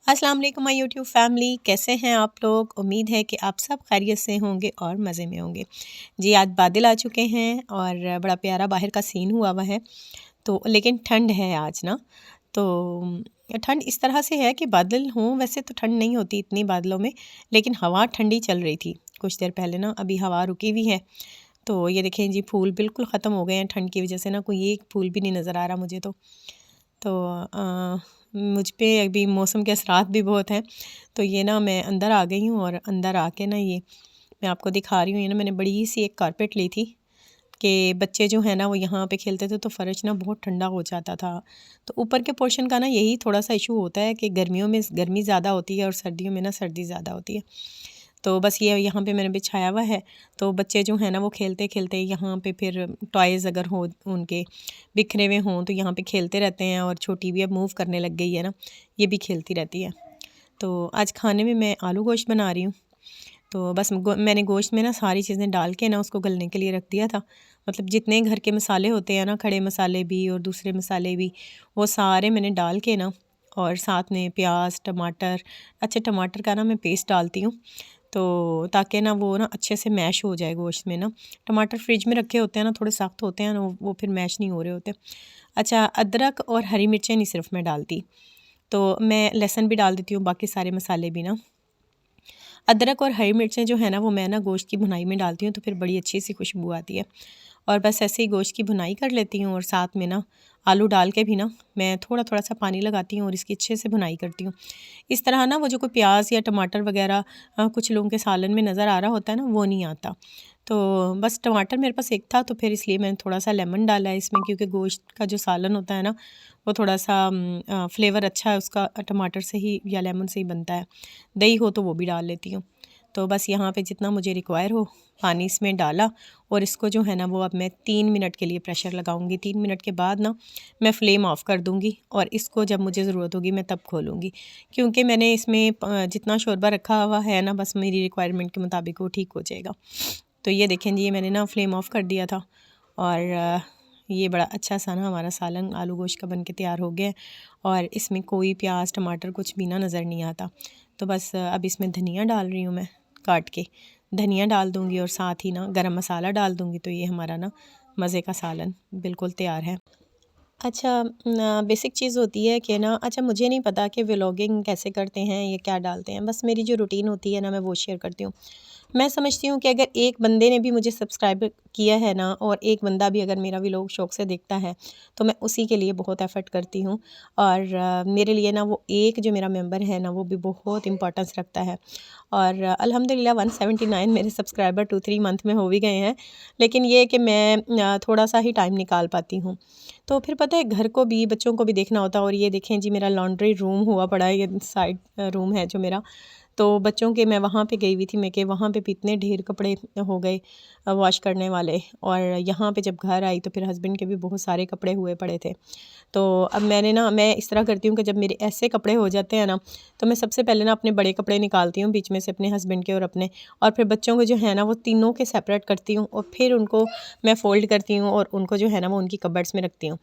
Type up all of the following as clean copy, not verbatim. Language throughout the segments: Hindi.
अस्सलाम वालेकुम माय यूट्यूब फैमिली, कैसे हैं आप लोग। उम्मीद है कि आप सब खैरियत से होंगे और मज़े में होंगे। जी, आज बादल आ चुके हैं और बड़ा प्यारा बाहर का सीन हुआ हुआ है। तो लेकिन ठंड है आज ना। तो ठंड इस तरह से है कि बादल हों, वैसे तो ठंड नहीं होती इतनी बादलों में, लेकिन हवा ठंडी चल रही थी कुछ देर पहले ना। अभी हवा रुकी हुई है। तो ये देखें जी, फूल बिल्कुल ख़त्म हो गए हैं ठंड की वजह से ना। कोई एक फूल भी नहीं नज़र आ रहा मुझे तो मुझ पे अभी मौसम के असरात भी बहुत हैं। तो ये ना मैं अंदर आ गई हूँ और अंदर आके ना ये मैं आपको दिखा रही हूँ। ये ना मैंने बड़ी सी एक कारपेट ली थी कि बच्चे जो है ना वो यहाँ पे खेलते थे तो फ़र्श ना बहुत ठंडा हो जाता था। तो ऊपर के पोर्शन का ना यही थोड़ा सा इशू होता है कि गर्मियों में गर्मी ज़्यादा होती है और सर्दियों में ना सर्दी ज़्यादा होती है। तो बस ये यहाँ पे मैंने बिछाया हुआ है। तो बच्चे जो हैं ना वो खेलते खेलते यहाँ पे फिर टॉयज़ अगर हो उनके बिखरे हुए हों तो यहाँ पे खेलते रहते हैं। और छोटी भी अब मूव करने लग गई है ना, ये भी खेलती रहती है। तो आज खाने में मैं आलू गोश्त बना रही हूँ। तो बस मैंने गोश्त में ना सारी चीज़ें डाल के ना उसको गलने के लिए रख दिया था। मतलब जितने घर के मसाले होते हैं ना, खड़े मसाले भी और दूसरे मसाले भी, वो सारे मैंने डाल के ना, और साथ में प्याज टमाटर, अच्छा टमाटर का ना मैं पेस्ट डालती हूँ तो ताकि ना वो ना अच्छे से मैश हो जाए गोश्त में ना। टमाटर फ्रिज में रखे होते हैं ना, थोड़े सख्त होते हैं ना, वो फिर मैश नहीं हो रहे होते। अच्छा, अदरक और हरी मिर्चें नहीं सिर्फ मैं डालती, तो मैं लहसुन भी डाल देती हूँ, बाकी सारे मसाले भी ना। अदरक और हरी मिर्चें जो है ना वो मैं ना गोश्त की भुनाई में डालती हूँ तो फिर बड़ी अच्छी सी खुशबू आती है। और बस ऐसे ही गोश्त की भुनाई कर लेती हूँ और साथ में ना आलू डाल के भी ना मैं थोड़ा थोड़ा सा पानी लगाती हूँ और इसकी अच्छे से भुनाई करती हूँ। इस तरह ना वो जो कोई प्याज या टमाटर वगैरह कुछ लोगों के सालन में नज़र आ रहा होता है ना, वो नहीं आता। तो बस टमाटर मेरे पास एक था तो फिर इसलिए मैंने थोड़ा सा लेमन डाला है इसमें, क्योंकि गोश्त का जो सालन होता है ना वो थोड़ा सा फ्लेवर अच्छा है उसका टमाटर से ही या लेमन से ही बनता है। दही हो तो वो भी डाल लेती हूँ। तो बस यहाँ पे जितना मुझे रिक्वायर हो पानी इसमें डाला, और इसको जो है ना वो अब मैं 3 मिनट के लिए प्रेशर लगाऊंगी। 3 मिनट के बाद ना मैं फ़्लेम ऑफ़ कर दूंगी और इसको जब मुझे ज़रूरत होगी मैं तब खोलूँगी, क्योंकि मैंने इसमें जितना शोरबा रखा हुआ है ना, बस मेरी रिक्वायरमेंट के मुताबिक वो ठीक हो जाएगा। तो ये देखें जी, ये मैंने ना फ़्लेम ऑफ़ कर दिया था और ये बड़ा अच्छा सा ना हमारा सालन आलू गोश्त का बन के तैयार हो गया है। और इसमें कोई प्याज टमाटर कुछ भी ना नज़र नहीं आता। तो बस अब इसमें धनिया डाल रही हूँ मैं, काट के धनिया डाल दूँगी और साथ ही ना गरम मसाला डाल दूँगी। तो ये हमारा ना मज़े का सालन बिल्कुल तैयार है। अच्छा, बेसिक चीज़ होती है कि ना, अच्छा मुझे नहीं पता कि व्लॉगिंग कैसे करते हैं, ये क्या डालते हैं। बस मेरी जो रूटीन होती है ना मैं वो शेयर करती हूँ। मैं समझती हूँ कि अगर एक बंदे ने भी मुझे सब्सक्राइब किया है ना, और एक बंदा भी अगर मेरा व्लॉग शौक से देखता है, तो मैं उसी के लिए बहुत एफ़र्ट करती हूँ। और मेरे लिए ना वो एक जो मेरा मेंबर है ना वो भी बहुत इम्पोर्टेंस रखता है। और अल्हम्दुलिल्लाह 179 मेरे सब्सक्राइबर 2-3 मंथ में हो भी गए हैं। लेकिन ये है कि मैं थोड़ा सा ही टाइम निकाल पाती हूँ। तो फिर पता है घर को भी बच्चों को भी देखना होता है। और ये देखें जी, मेरा लॉन्ड्री रूम हुआ पड़ा है, ये साइड रूम है जो मेरा। तो बच्चों के मैं वहाँ पे गई हुई थी, मैं कि वहाँ पे भी इतने ढेर कपड़े हो गए वॉश करने वाले। और यहाँ पे जब घर आई तो फिर हस्बैंड के भी बहुत सारे कपड़े हुए पड़े थे। तो अब मैं इस तरह करती हूँ कि जब मेरे ऐसे कपड़े हो जाते हैं ना, तो मैं सबसे पहले ना अपने बड़े कपड़े निकालती हूँ बीच में से, अपने हस्बैंड के और अपने, और फिर बच्चों के जो है ना वो तीनों के सेपरेट करती हूँ और फिर उनको मैं फ़ोल्ड करती हूँ और उनको जो है ना वो उनकी कबर्ड्स में रखती हूँ।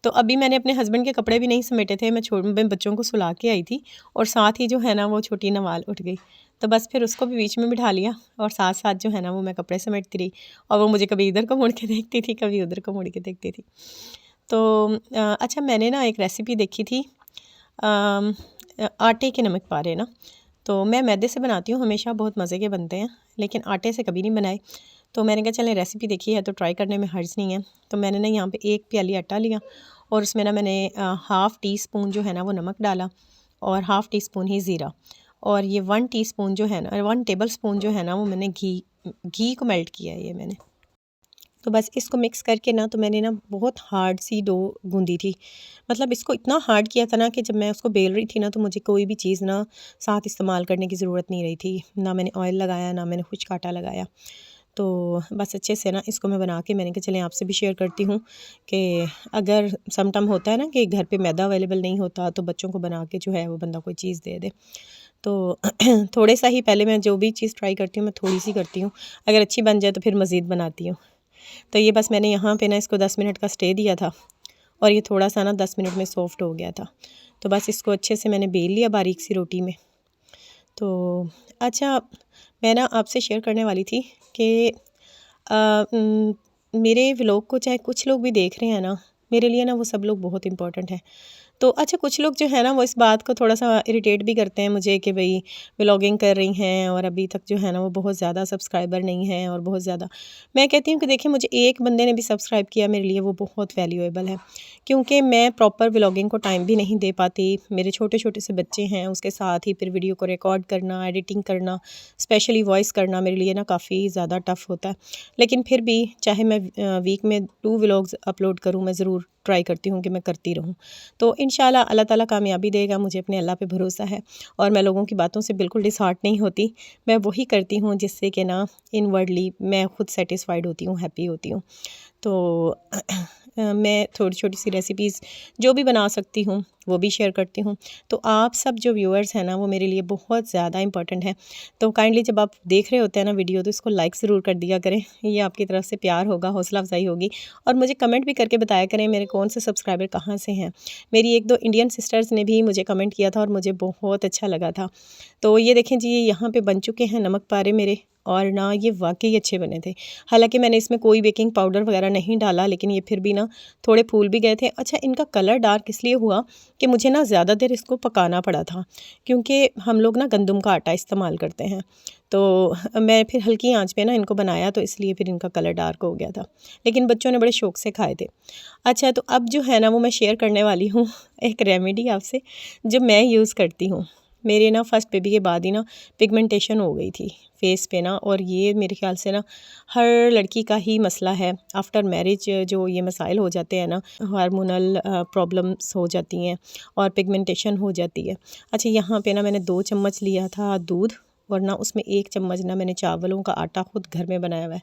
तो अभी मैंने अपने हस्बैंड के कपड़े भी नहीं समेटे थे, मैं बच्चों को सुला के आई थी और साथ ही जो है ना वो छोटी नवाल उठ गई। तो बस फिर उसको भी बीच में बिठा लिया और साथ साथ जो है ना वो मैं कपड़े समेटती रही। और वो मुझे कभी इधर को मुड़ के देखती थी, कभी उधर को मुड़ के देखती थी। तो अच्छा, मैंने ना एक रेसिपी देखी थी आटे के नमक पारे ना। तो मैं मैदे से बनाती हूँ हमेशा, बहुत मज़े के बनते हैं, लेकिन आटे से कभी नहीं बनाए। तो मैंने कहा चलें रेसिपी देखी है तो ट्राई करने में हर्ज नहीं है। तो मैंने ना यहाँ पे 1 प्याली आटा लिया और उसमें ना मैंने हाफ़ टी स्पून जो है ना वो नमक डाला और हाफ़ टी स्पून ही ज़ीरा। और ये 1 टीस्पून जो है ना, 1 टेबल स्पून जो है ना वो मैंने घी घी को मेल्ट किया है ये मैंने। तो बस इसको मिक्स करके ना, तो मैंने ना बहुत हार्ड सी डो गूँधी थी। मतलब इसको इतना हार्ड किया था ना कि जब मैं उसको बेल रही थी ना तो मुझे कोई भी चीज़ ना साथ इस्तेमाल करने की ज़रूरत नहीं रही थी। ना मैंने ऑयल लगाया, ना मैंने खुश्क आटा लगाया। तो बस अच्छे से ना इसको मैं बना के मैंने कहा चलें आपसे भी शेयर करती हूँ कि अगर सम टाइम होता है ना कि घर पे मैदा अवेलेबल नहीं होता तो बच्चों को बना के जो है वो बंदा कोई चीज़ दे दे। तो थोड़े सा ही पहले मैं जो भी चीज़ ट्राई करती हूँ मैं थोड़ी सी करती हूँ, अगर अच्छी बन जाए तो फिर मज़ीद बनाती हूँ। तो ये बस मैंने यहाँ पे ना इसको 10 मिनट का स्टे दिया था और ये थोड़ा सा ना 10 मिनट में सॉफ्ट हो गया था। तो बस इसको अच्छे से मैंने बेल लिया बारीक सी रोटी में। तो अच्छा, मैं ना आपसे शेयर करने वाली थी कि मेरे व्लॉग को चाहे कुछ लोग भी देख रहे हैं ना, मेरे लिए ना वो सब लोग बहुत इम्पोर्टेंट है। तो अच्छा, कुछ लोग जो है ना वो इस बात को थोड़ा-सा इरिटेट भी करते हैं मुझे कि भई व्लॉगिंग कर रही हैं और अभी तक जो है ना वो बहुत ज़्यादा सब्सक्राइबर नहीं हैं और बहुत ज़्यादा। मैं कहती हूँ कि देखिए, मुझे एक बंदे ने भी सब्सक्राइब किया, मेरे लिए वो बहुत वैल्यूएबल है। क्योंकि मैं प्रॉपर व्लॉगिंग को टाइम भी नहीं दे पाती। मेरे छोटे-छोटे से बच्चे हैं, उसके साथ ही फिर वीडियो को रिकॉर्ड करना, एडिटिंग करना, स्पेशली वॉइस करना मेरे लिए ना काफ़ी ज़्यादा टफ़ होता है। लेकिन फिर भी चाहे मैं वीक में 2 व्लॉग्स अपलोड करूँ, मैं ज़रूर ट्राई करती हूँ कि मैं करती रहूँ। तो इंशाल्लाह अल्लाह ताला कामयाबी देगा, मुझे अपने अल्लाह पे भरोसा है और मैं लोगों की बातों से बिल्कुल डिसहार्ट नहीं होती। मैं वही करती हूँ जिससे कि ना इनवर्डली मैं खुद सैटिस्फाइड होती हूँ, हैप्पी होती हूँ। तो मैं छोटी-छोटी सी रेसिपीज़ जो भी बना सकती हूँ, वो भी शेयर करती हूँ। तो आप सब जो व्यूअर्स हैं ना, वो मेरे लिए बहुत ज़्यादा इम्पोर्टेंट है। तो काइंडली जब आप देख रहे होते हैं ना वीडियो, तो इसको लाइक ज़रूर कर दिया करें। ये आपकी तरफ से प्यार होगा, हौसला अफ़ज़ाई होगी और मुझे कमेंट भी करके बताया करें मेरे कौन से सब्सक्राइबर कहाँ से हैं। मेरी 1-2 इंडियन सिस्टर्स ने भी मुझे कमेंट किया था और मुझे बहुत अच्छा लगा था। तो ये देखें जी, ये यहाँ पे बन चुके हैं नमक पारे मेरे और ना ये वाक़ई अच्छे बने थे। हालाँकि मैंने इसमें कोई बेकिंग पाउडर वग़ैरह नहीं डाला, लेकिन ये फिर भी ना थोड़े फूल भी गए थे। अच्छा, इनका कलर डार्क इसलिए हुआ कि मुझे ना ज़्यादा देर इसको पकाना पड़ा था, क्योंकि हम लोग ना गंदम का आटा इस्तेमाल करते हैं। तो मैं फिर हल्की आँच पे ना इनको बनाया, तो इसलिए फिर इनका कलर डार्क हो गया था। लेकिन बच्चों ने बड़े शौक़ से खाए थे। अच्छा, तो अब जो है ना वो मैं शेयर करने वाली हूँ एक रेमेडी आपसे, जो मैं यूज़ करती हूँ। मेरे ना फर्स्ट बेबी के बाद ही ना पिगमेंटेशन हो गई थी फेस पे ना, और ये मेरे ख़्याल से ना हर लड़की का ही मसला है। आफ्टर मैरिज जो ये मसाइल हो जाते हैं ना, हार्मोनल प्रॉब्लम्स हो जाती हैं और पिगमेंटेशन हो जाती है। अच्छा, यहाँ पे ना मैंने 2 चम्मच लिया था दूध और ना उसमें 1 चम्मच ना मैंने चावलों का आटा खुद घर में बनाया हुआ है।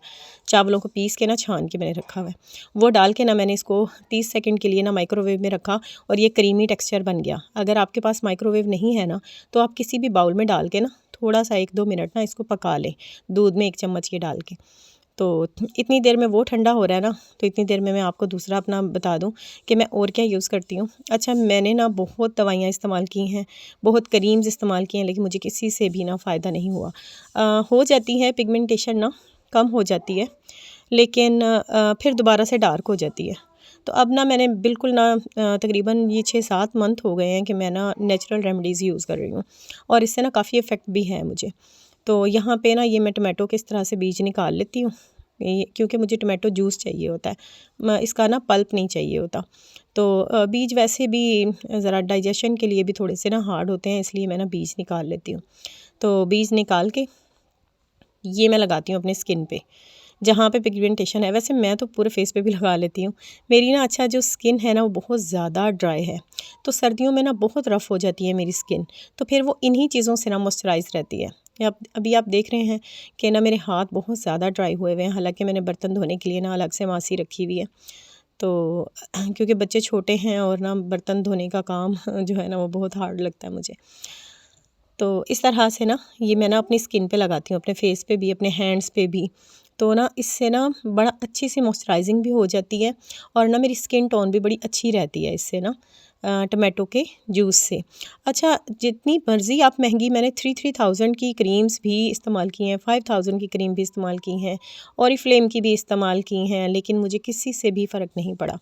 चावलों को पीस के ना छान के मैंने रखा हुआ है। वो डाल के ना मैंने इसको 30 सेकंड के लिए ना माइक्रोवेव में रखा और ये क्रीमी टेक्सचर बन गया। अगर आपके पास माइक्रोवेव नहीं है ना, तो आप किसी भी बाउल में डाल के ना थोड़ा-सा 1-2 मिनट ना इसको पका लें, दूध में 1 चम्मच ये डाल के। तो इतनी देर में वो ठंडा हो रहा है ना, तो इतनी देर में मैं आपको दूसरा अपना बता दूं कि मैं और क्या यूज़ करती हूँ। अच्छा, मैंने ना बहुत दवाइयाँ इस्तेमाल की हैं, बहुत क्रीम्स इस्तेमाल किए हैं, लेकिन मुझे किसी से भी ना फ़ायदा नहीं हुआ। हो जाती है पिगमेंटेशन ना, कम हो जाती है, लेकिन फिर दोबारा से डार्क हो जाती है। तो अब ना मैंने बिल्कुल ना तकरीबन ये 6-7 मंथ हो गए हैं कि मैं ना नेचुरल रेमेडीज़ यूज़ कर रही हूँ और इससे ना काफ़ी इफ़ेक्ट भी है मुझे। तो यहाँ पे ना ये मैं टमाटो के इस तरह से बीज निकाल लेती हूँ, क्योंकि मुझे टमाटो जूस चाहिए होता है, इसका ना पल्प नहीं चाहिए होता। तो बीज वैसे भी ज़रा डाइजेशन के लिए भी थोड़े से ना हार्ड होते हैं, इसलिए मैं ना बीज निकाल लेती हूँ। तो बीज निकाल के ये मैं लगाती हूँ अपने स्किन पे, जहाँ पे पिगमेंटेशन है। वैसे मैं तो पूरे फेस पे भी लगा लेती हूँ। मेरी ना अच्छा जो स्किन है ना वो बहुत ज़्यादा ड्राई है, तो सर्दियों में ना बहुत रफ़ हो जाती है मेरी स्किन, तो फिर वो इन्हीं चीज़ों से ना मॉइस्चराइज़ रहती है। अभी आप देख रहे हैं कि ना मेरे हाथ बहुत ज़्यादा ड्राई हुए हुए हैं, हालाँकि मैंने बर्तन धोने के लिए ना अलग से मासी रखी हुई है। तो क्योंकि बच्चे छोटे हैं और ना बर्तन धोने का काम जो है ना वो बहुत हार्ड लगता है मुझे। तो इस तरह से ना ये मैं ना अपनी स्किन पे लगाती हूँ, अपने फेस पे भी, अपने हैंड्स पे भी। तो ना इससे ना बड़ा अच्छी सी मॉइस्चराइजिंग भी हो जाती है और ना मेरी स्किन टोन भी बड़ी अच्छी रहती है इससे ना, टमाटो के जूस से। अच्छा, जितनी मर्ज़ी आप महंगी, मैंने 3,000 की क्रीम्स भी इस्तेमाल की हैं, 5,000 की क्रीम भी इस्तेमाल की हैं, ओरिफ्लेम की भी इस्तेमाल की हैं, लेकिन मुझे किसी से भी फ़र्क नहीं पड़ा।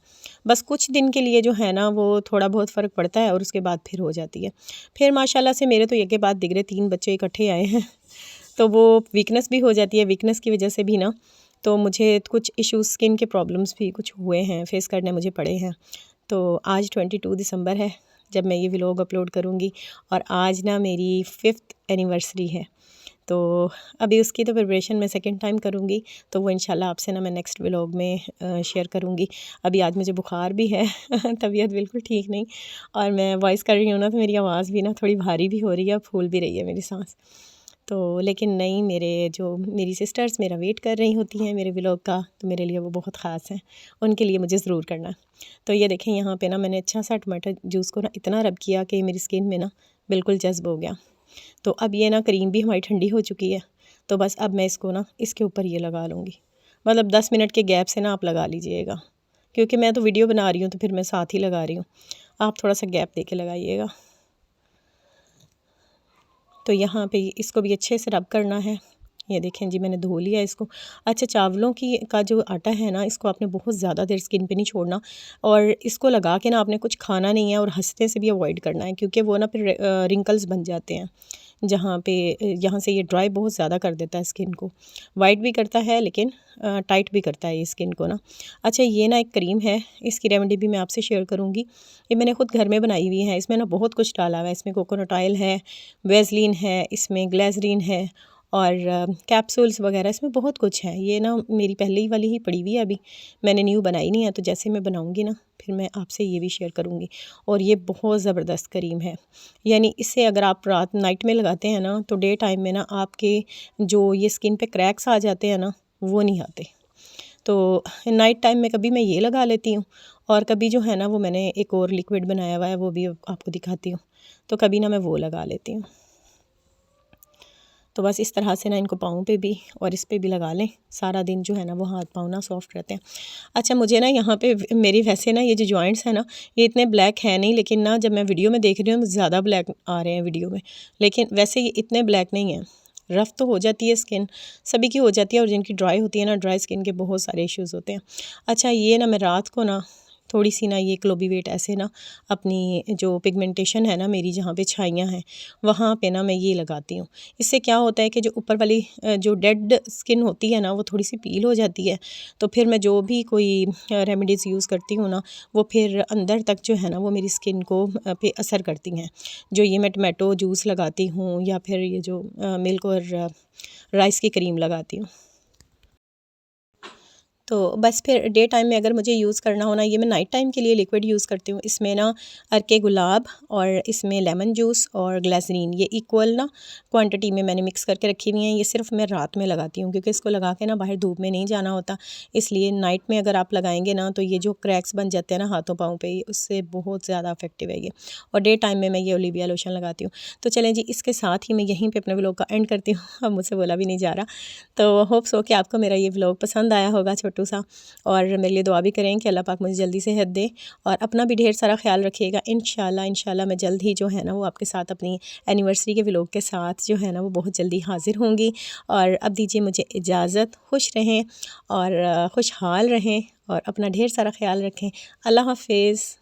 बस कुछ दिन के लिए जो है ना वो थोड़ा बहुत फ़र्क पड़ता है और उसके बाद फिर हो जाती है। फिर माशाल्लाह से मेरे तो एक के बाद दिगरे 3 बच्चे इकट्ठे आए हैं। तो वो वीकनेस भी हो जाती है, वीकनेस की वजह से भी ना तो मुझे कुछ इश्यूज़, स्किन के प्रॉब्लम्स भी कुछ हुए हैं, फेस करने मुझे पड़े हैं। तो आज 22 दिसंबर है जब मैं ये व्लॉग अपलोड करूँगी और आज ना मेरी 5th एनिवर्सरी है। तो अभी उसकी तो प्रिपरेशन मैं सेकंड टाइम करूँगी, तो वो इंशाल्लाह आपसे ना मैं नेक्स्ट व्लॉग में शेयर करूँगी। अभी आज मुझे बुखार भी है तबीयत बिल्कुल ठीक नहीं, और मैं वॉइस कर रही हूँ ना तो मेरी आवाज़ भी ना थोड़ी भारी भी हो रही है, फूल भी रही है मेरी सांस। तो लेकिन नहीं, मेरी सिस्टर्स मेरा वेट कर रही होती हैं मेरे व्लॉग का, तो मेरे लिए वो बहुत ख़ास हैं, उनके लिए मुझे ज़रूर करना है। तो ये देखें, यहाँ पे ना मैंने अच्छा सा टमाटर जूस को ना इतना रब किया कि मेरी स्किन में ना बिल्कुल जज़्ब हो गया। तो अब ये ना क्रीम भी हमारी ठंडी हो चुकी है, तो बस अब मैं इसको ना इसके ऊपर ये लगा लूँगी। मतलब 10 मिनट के गैप से ना आप लगा लीजिएगा, क्योंकि मैं तो वीडियो बना रही हूँ तो फिर मैं साथ ही लगा रही हूँ। आप थोड़ा सा गैप दे के लगाइएगा। तो यहाँ पे इसको भी अच्छे से रब करना है। ये देखें जी, मैंने धो लिया इसको। अच्छा, चावलों की का जो आटा है ना, इसको आपने बहुत ज़्यादा देर स्किन पे नहीं छोड़ना, और इसको लगा के ना आपने कुछ खाना नहीं है, और हंसते से भी अवॉइड करना है, क्योंकि वो ना फिर रिंकल्स बन जाते हैं जहाँ पे यहाँ से ये ड्राई बहुत ज़्यादा कर देता है स्किन को, वाइट भी करता है लेकिन टाइट भी करता है ये स्किन को ना। अच्छा, ये ना एक क्रीम है, इसकी रेमेडी भी मैं आपसे शेयर करूँगी। ये मैंने ख़ुद घर में बनाई हुई है। इसमें ना बहुत कुछ डाला हुआ है। इसमें कोकोनट ऑयल है, वेज़लिन है, इसमें ग्लिसरीन है, और कैप्सूल्स वगैरह, इसमें बहुत कुछ है। ये ना मेरी पहले ही वाली ही पड़ी हुई है, अभी मैंने न्यू बनाई नहीं है। तो जैसे मैं बनाऊँगी ना, फिर मैं आपसे ये भी शेयर करूँगी। और ये बहुत ज़बरदस्त क्रीम है, यानी इससे अगर आप रात नाइट में लगाते हैं ना, तो डे टाइम में ना आपके जो ये स्किन पे क्रैक्स आ जाते हैं ना, वो नहीं आते। तो नाइट टाइम में कभी मैं ये लगा लेती हूँ, और कभी जो है ना, वो मैंने एक और लिक्विड बनाया हुआ है, वो भी आपको दिखाती हूँ। तो कभी ना मैं वो लगा लेती हूँ। तो बस इस तरह से ना इनको पाँव पे भी और इस पे भी लगा लें। सारा दिन जो है ना, वो हाथ पाँव ना सॉफ्ट रहते हैं। अच्छा, मुझे ना यहाँ पे मेरी वैसे ना ये जो जॉइंट्स हैं ना, ये इतने ब्लैक है नहीं, लेकिन ना जब मैं वीडियो में देख रही हूँ ज़्यादा ब्लैक आ रहे हैं वीडियो में, लेकिन वैसे ये इतने ब्लैक नहीं है। रफ़ तो हो जाती है स्किन, सभी की हो जाती है, और जिनकी ड्राई होती है ना, ड्राई स्किन के बहुत सारे इश्यूज़ होते हैं। अच्छा, ये ना मैं रात को ना थोड़ी सी ना ये क्लोबीवेट ऐसे ना अपनी जो पिगमेंटेशन है ना मेरी, जहाँ पे छाइयाँ हैं, वहाँ पे ना मैं ये लगाती हूँ। इससे क्या होता है कि जो ऊपर वाली जो डेड स्किन होती है ना, वो थोड़ी सी पील हो जाती है। तो फिर मैं जो भी कोई रेमेडीज़ यूज़ करती हूँ ना, वो फिर अंदर तक जो है ना, वो मेरी स्किन को पे असर करती हैं। जो ये मैं टमाटो जूस लगाती हूँ, या फिर ये जो मिल्क और राइस की क्रीम लगाती हूँ। तो बस फिर डे टाइम में अगर मुझे यूज़ करना हो ना, ये मैं नाइट टाइम के लिए लिक्विड यूज़ करती हूँ। इसमें ना अर्के गुलाब, और इसमें लेमन जूस और ग्लिसरीन, ये इक्वल ना क्वांटिटी में मैंने मिक्स करके रखी हुई हैं। ये सिर्फ मैं रात में लगाती हूँ, क्योंकि इसको लगा के ना बाहर धूप में नहीं जाना होता। इसलिए नाइट में अगर आप लगाएंगे ना, तो ये जो क्रैक्स बन जाते हैं ना हाथों पाँव पे, उससे बहुत ज़्यादा इफेक्टिव है ये। और डे टाइम में मैं ये ओलिविया लोशन लगाती हूँ। तो चलें जी, इसके साथ ही मैं यहीं पर अपने व्लॉग का एंड करती हूँ। अब मुझसे बोला भी नहीं जा रहा। तो होप्स हो कि आपको मेरा ये व्लॉग पसंद आया होगा छोटू सा, और मेरे लिए दुआ भी करें कि अल्लाह पाक मुझे जल्दी सेहत दे, और अपना भी ढेर सारा ख्याल रखिएगा। इंशाल्लाह मैं जल्द ही जो है ना, वो आपके साथ अपनी एनिवर्सरी के व्लॉग के साथ जो है ना, वो बहुत जल्दी हाज़िर होंगी। और अब दीजिए मुझे इजाज़त। खुश रहें और खुशहाल रहें, और अपना ढेर सारा ख्याल रखें। अल्लाह हाफ़िज़।